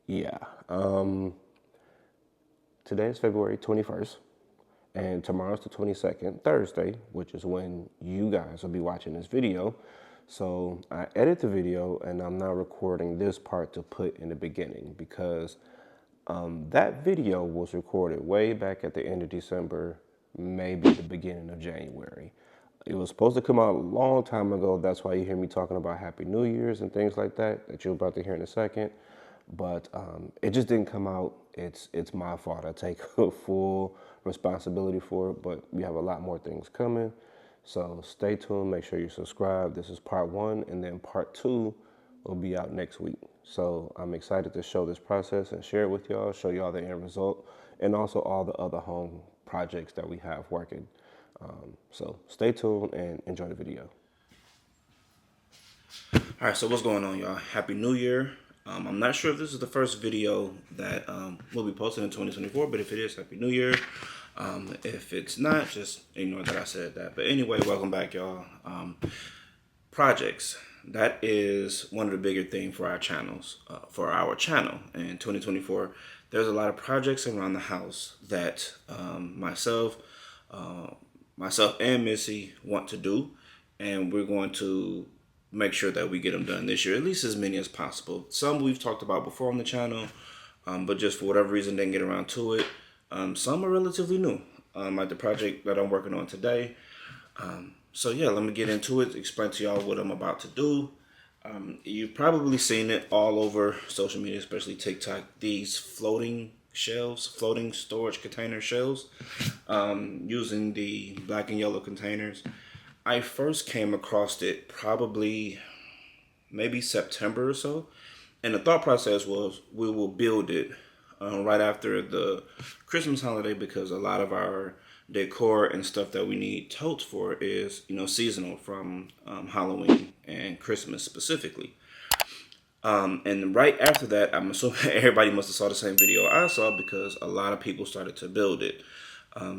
Yeah. Today is February 21st, and tomorrow's the 22nd, Thursday, which is when you guys will be watching this video. So I edit the video, and I'm now recording this part to put in the beginning because that video was recorded way back at the end of December, maybe the beginning of January. It was supposed to come out a long time ago. That's why you hear me talking about Happy New Year's and things like that you're about to hear in a second. But it just didn't come out. It's my fault. I take full responsibility for it. But we have a lot more things coming. So stay tuned. Make sure you subscribe. This is part one, and then part two will be out next week. So I'm excited to show this process and share it with y'all, show y'all the end result, and also all the other home projects that we have working. So stay tuned and enjoy the video. All right, so what's going on, y'all? Happy New Year. I'm not sure if this is the first video that will be posted in 2024, but if it is, Happy New Year. If it's not, just ignore that I said that. But anyway, welcome back, y'all. Projects. That is one of the bigger things for our channels, for our channel in 2024. There's a lot of projects around the house that myself and Missy want to do, and we're going to make sure that we get them done this year, at least as many as possible. Some we've talked about before on the channel, but just for whatever reason didn't get around to it. Some are relatively new, like the project that I'm working on today. So yeah, let me get into it, explain to y'all what I'm about to do. You've probably seen it all over social media, especially TikTok, these floating shelves, floating storage container shelves, using the black and yellow containers. I first came across it probably maybe September or so. And the thought process was we will build it right after the Christmas holiday, because a lot of our decor and stuff that we need totes for is, seasonal from Halloween and Christmas specifically. And right after that, I'm assuming everybody must have saw the same video I saw, because a lot of people started to build it.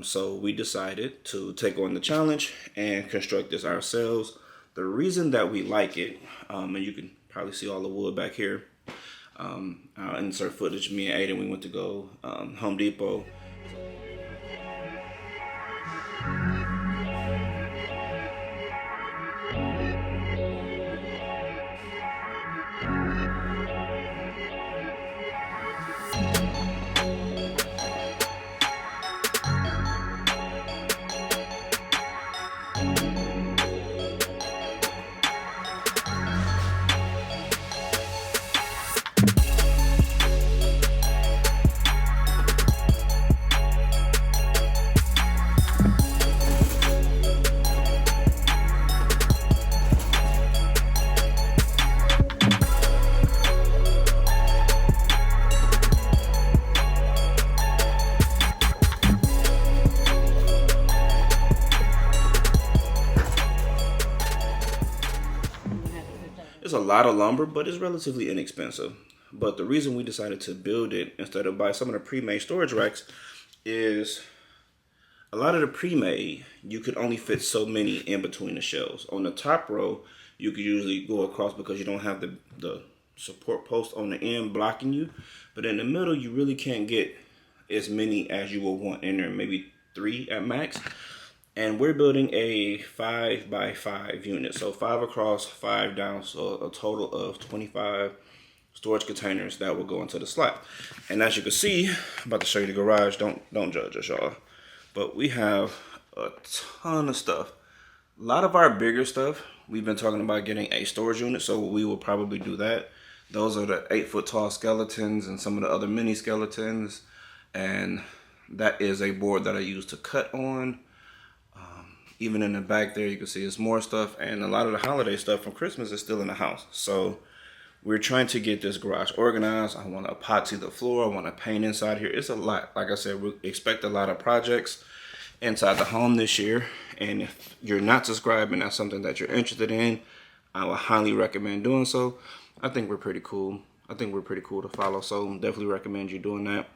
So we decided to take on the challenge and construct this ourselves. The reason that we like it, and you can probably see all the wood back here. I'll insert footage. Me and Aiden, we went to go Home Depot. It's a lot of lumber, but it's relatively inexpensive. But the reason we decided to build it instead of buy some of the pre-made storage racks is a lot of the pre-made, you could only fit so many in between the shelves. On the top row, you could usually go across because you don't have the support post on the end blocking you. But in the middle, you really can't get as many as you will want in there, maybe 3 at max. And we're building a 5x5 unit. So 5 across, 5 down, so a total of 25 storage containers that will go into the slot. And as you can see, I'm about to show you the garage. Don't judge us, y'all. But we have a ton of stuff. A lot of our bigger stuff, we've been talking about getting a storage unit, so we will probably do that. Those are the 8-foot tall skeletons and some of the other mini skeletons. And that is a board that I use to cut on. Even in the back there, you can see it's more stuff. And a lot of the holiday stuff from Christmas is still in the house. So we're trying to get this garage organized. I want to epoxy the floor. I want to paint inside here. It's a lot. Like I said, we expect a lot of projects inside the home this year. And if you're not subscribed and that's something that you're interested in, I would highly recommend doing so. I think we're pretty cool. I think we're pretty cool to follow. So definitely recommend you doing that.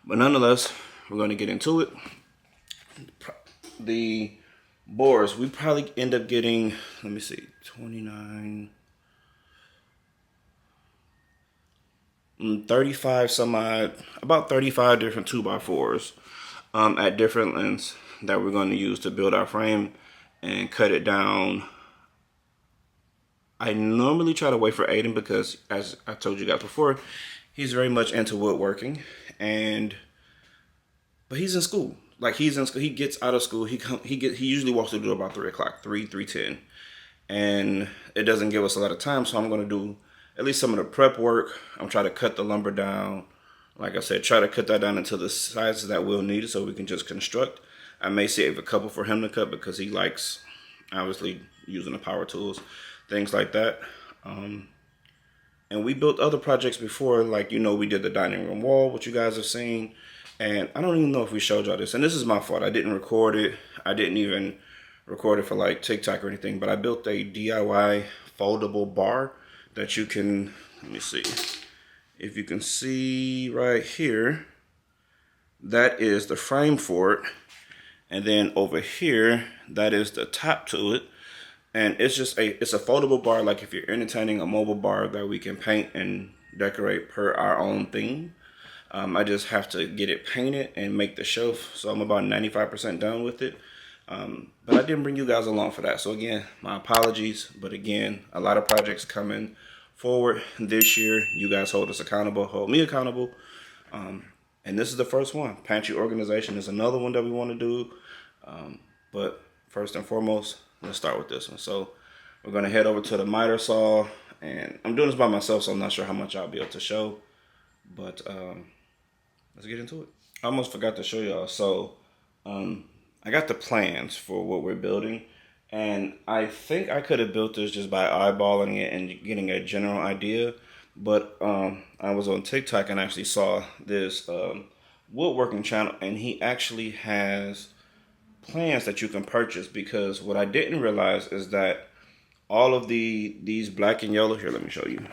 But nonetheless, we're going to get into it. The boards, we probably end up getting, let me see, 29. 35 some odd, about 35 different 2x4s at different lengths that we're going to use to build our frame and cut it down. I normally try to wait for Aiden because, as I told you guys before, he's very much into woodworking, but he's in school. Like, he's in school. He gets out of school. He usually walks through the door about 3:00, 3:10, and it doesn't give us a lot of time. So I'm going to do at least some of the prep work. I'm trying to cut the lumber down. Like I said, try to cut that down into the sizes that we'll need so we can just construct. I may save a couple for him to cut because he likes, obviously, using the power tools, things like that. And we built other projects before, like, we did the dining room wall, which you guys have seen. And I don't even know if we showed y'all this. And this is my fault. I didn't record it. I didn't even record it for like TikTok or anything. But I built a DIY foldable bar that you can, let me see. If you can see right here, that is the frame for it. And then over here, that is the top to it. And it's a foldable bar, like if you're entertaining a mobile bar that we can paint and decorate per our own theme. I just have to get it painted and make the shelf. So I'm about 95% done with it. But I didn't bring you guys along for that. So again, my apologies. But again, a lot of projects coming forward this year. You guys hold us accountable, hold me accountable. And this is the first one. Pantry organization is another one that we want to do. But first and foremost, let's start with this one. So we're going to head over to the miter saw. And I'm doing this by myself, so I'm not sure how much I'll be able to show. But let's get into it. I almost forgot to show y'all. So I got the plans for what we're building. And I think I could have built this just by eyeballing it and getting a general idea. But I was on TikTok and actually saw this woodworking channel. And he actually has plans that you can purchase. Because what I didn't realize is that all of these black and yellow, here, let me show you.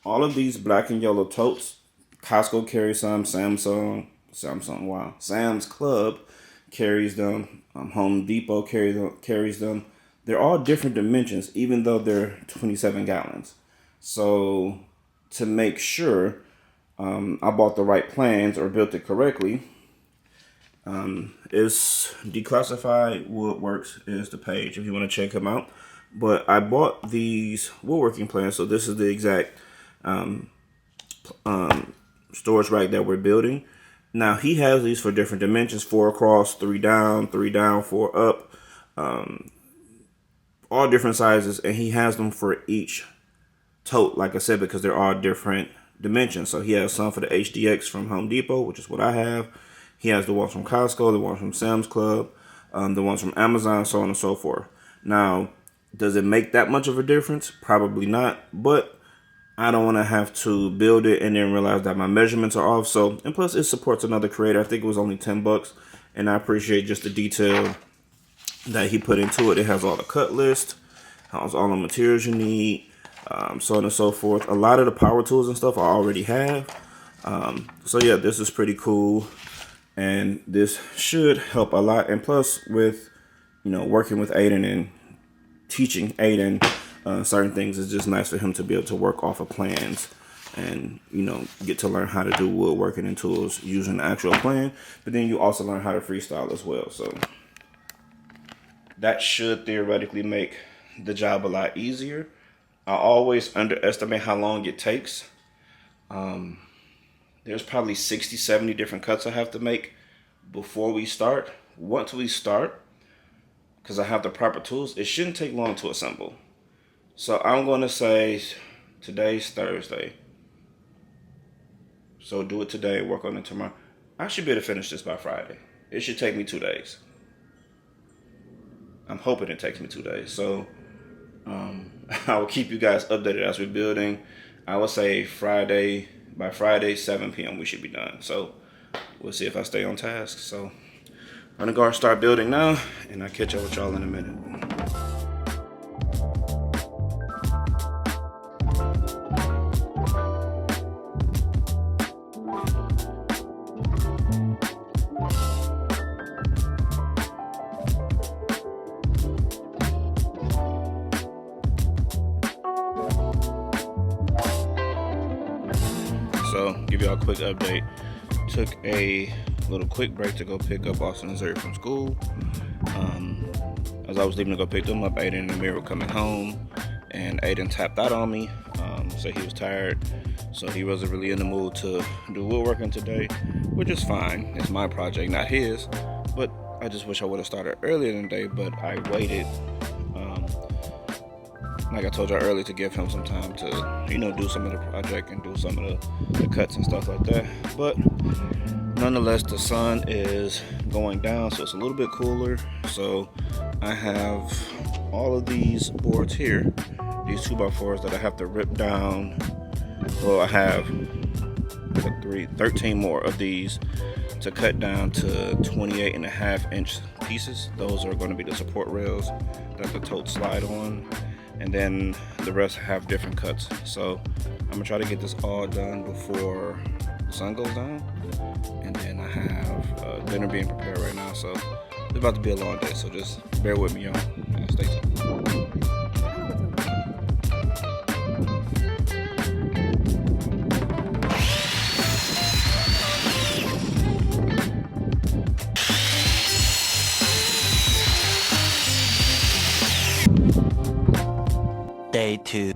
All of these black and yellow totes, Costco carries some, Sam's Club carries them, Home Depot carries them. They're all different dimensions, even though they're 27 gallons. So to make sure I bought the right plans or built it correctly, it's Declassified Woodworks is the page if you want to check them out. But I bought these woodworking plans, so this is the exact storage rack that we're building. Now he has these for different dimensions: 4 across, 3 down, 4 up, all different sizes, and he has them for each tote, like I said, because they're all different dimensions. So he has some for the HDX from Home Depot, which is what I have. He has the ones from Costco, the ones from Sam's Club, the ones from Amazon, so on and so forth. Now, does it make that much of a difference? Probably not, but I don't want to have to build it and then realize that my measurements are off. So, and plus it supports another creator. I think it was only $10, and I appreciate just the detail that he put into it. It has all the cut list, has all the materials you need, so on and so forth. A lot of the power tools and stuff I already have. So yeah, this is pretty cool, and this should help a lot. And plus, with working with Aiden and teaching Aiden certain things, is just nice for him to be able to work off of plans and get to learn how to do woodworking and tools using the actual plan. But then you also learn how to freestyle as well. So that should theoretically make the job a lot easier. I always underestimate how long it takes. There's probably 60, 70 different cuts I have to make before we start. Once we start, because I have the proper tools, it shouldn't take long to assemble. So I'm going to say today's Thursday. So do it today, work on it tomorrow. I should be able to finish this by Friday. It should take me 2 days. I'm hoping it takes me 2 days. So I will keep you guys updated as we're building. I would say by Friday, 7 p.m. we should be done. So we'll see if I stay on task. So I'm going to go and start building now, and I'll catch up with y'all in a minute. So give y'all a quick update. Took a little quick break to go pick up Austin and Zuri from school. As I was leaving to go pick them up, Aiden and Amir were coming home, and Aiden tapped out on me, said he was tired, so he wasn't really in the mood to do woodworking today, which is fine. It's my project, not his, but I just wish I would have started earlier in the day, but I waited, like I told y'all earlier, to give him some time to, do some of the project and do some of the cuts and stuff like that. But nonetheless, the sun is going down, so it's a little bit cooler. So I have all of these boards here, these 2x4s that I have to rip down. Well, I have 13 more of these to cut down to 28.5-inch pieces. Those are going to be the support rails that the tote slide on. And then the rest have different cuts. So I'm gonna try to get this all done before the sun goes down. And then I have dinner being prepared right now. So it's about to be a long day. So just bear with me, y'all. Stay tuned. Day 2.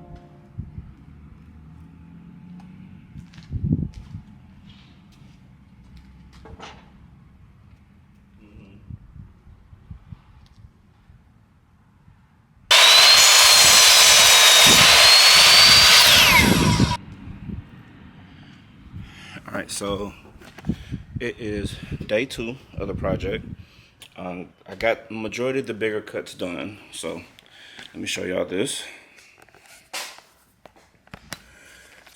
All right, so it is day 2 of the project. I got the majority of the bigger cuts done, so let me show y'all this.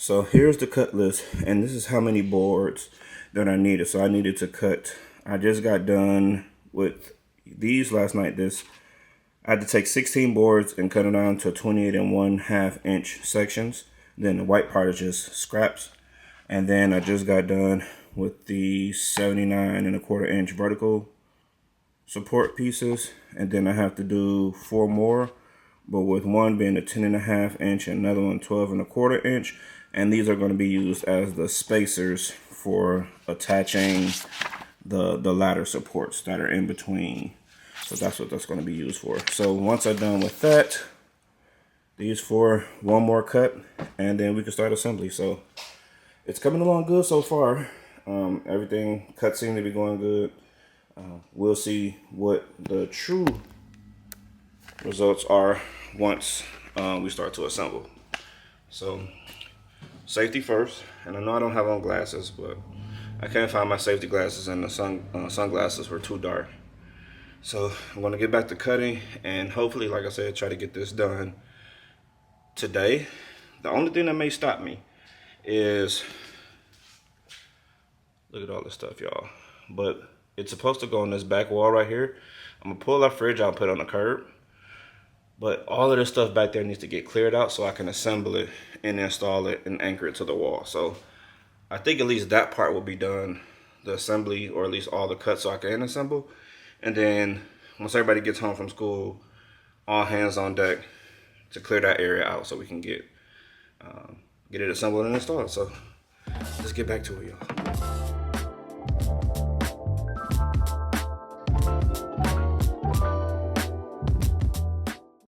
So here's the cut list, and this is how many boards that I needed. So I needed to cut, I just got done with these last night. I had to take 16 boards and cut it down to 28.5-inch sections. Then the white part is just scraps. And then I just got done with the 79.25-inch vertical support pieces. And then I have to do 4 more, but with one being a 10.5-inch and another one 12.25-inch. And these are going to be used as the spacers for attaching the ladder supports that are in between. So that's what that's going to be used for. So once I'm done with that, these 4, one more cut, and then we can start assembly. So it's coming along good so far. Everything cuts seem to be going good. We'll see what the true results are once we start to assemble. So safety first, and I know I don't have on glasses, but I can't find my safety glasses, and the sunglasses were too dark. So I'm gonna get back to cutting, and hopefully, like I said, try to get this done today. The only thing that may stop me is, look at all this stuff, y'all. But it's supposed to go on this back wall right here. I'm gonna pull our fridge out and put it on the curb. But all of this stuff back there needs to get cleared out so I can assemble it and install it and anchor it to the wall. So I think at least that part will be done, the assembly, or at least all the cuts so I can assemble. And then once everybody gets home from school, all hands on deck to clear that area out so we can get it assembled and installed. So let's get back to it, y'all.